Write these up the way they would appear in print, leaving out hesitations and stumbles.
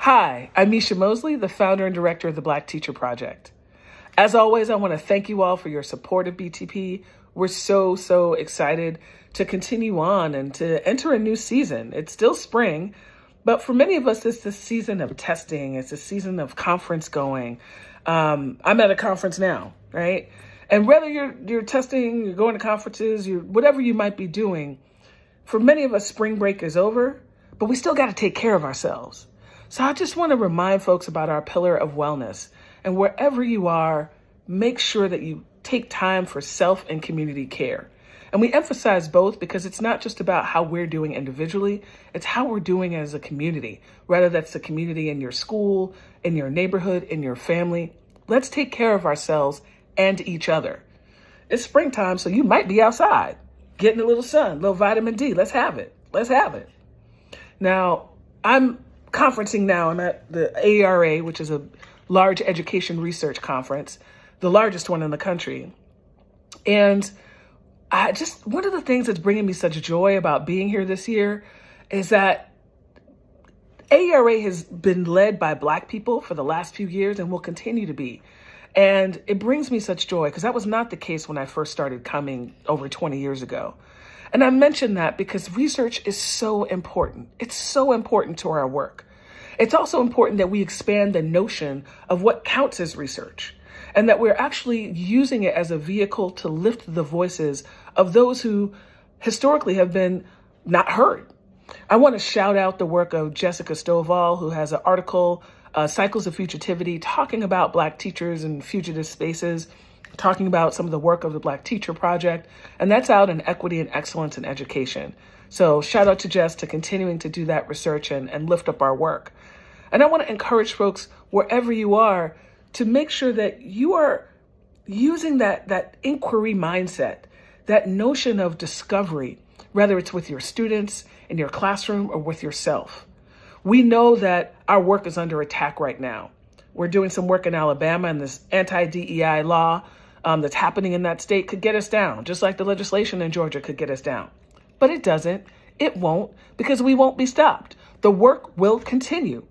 Hi, I'm Micia Mosely, the founder and director of the Black Teacher Project. As always, I want to thank you all for your support of BTP. We're so excited to continue on and to enter a new season. It's still spring, but for many of us, it's the season of testing. It's a season of conference going. I'm at a conference now, right? And whether you're testing, you're going to conferences, whatever you might be doing, for many of us, spring break is over, but we still got to take care of ourselves. So I just want to remind folks about our pillar of wellness. And wherever you are, make sure that you take time for self and community care. And we emphasize both because it's not just about how we're doing individually, it's how we're doing as a community, whether that's the community in your school, in your neighborhood, in your family. Let's take care of ourselves and each other. It's springtime, so you might be outside, getting a little sun, a little vitamin D. Let's have it. Now, I'm conferencing now. I'm at the AERA, which is a large education research conference, the largest one in the country. And one of the things that's bringing me such joy about being here this year is that AERA has been led by Black people for the last few years and will continue to be. And it brings me such joy because that was not the case when I first started coming over 20 years ago. And I mention that because research is so important. It's so important to our work. It's also important that we expand the notion of what counts as research and that we're actually using it as a vehicle to lift the voices of those who historically have been not heard. I want to shout out the work of Jessica Stovall, who has an article, Cycles of Fugitivity, talking about Black teachers in fugitive spaces, talking about some of the work of the Black Teacher Project, and that's out in Equity and Excellence in Education. So shout out to Jess to continuing to do that research and lift up our work. And I want to encourage folks, wherever you are, to make sure that you are using that inquiry mindset, that notion of discovery, whether it's with your students, in your classroom, or with yourself. We know that our work is under attack right now. We're doing some work in Alabama, and this anti-DEI law that's happening in that state could get us down, just like the legislation in Georgia could get us down. But it doesn't. It won't, because we won't be stopped. The work will continue.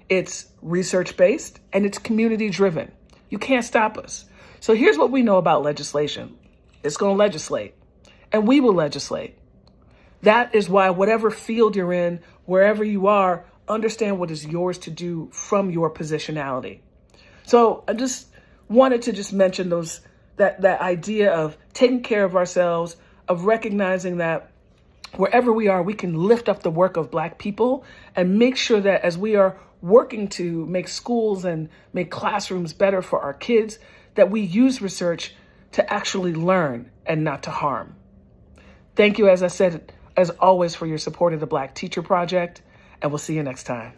It's research-based and it's community-driven. You can't stop us. So here's what we know about legislation. It's going to legislate, and we will legislate. That is why whatever field you're in, wherever you are, understand what is yours to do from your positionality. So I just wanted to mention that idea of taking care of ourselves, of recognizing that wherever we are, we can lift up the work of Black people and make sure that as we are working to make schools and make classrooms better for our kids, that we use research to actually learn and not to harm. Thank you, as I said, as always, for your support of the Black Teacher Project, and we'll see you next time.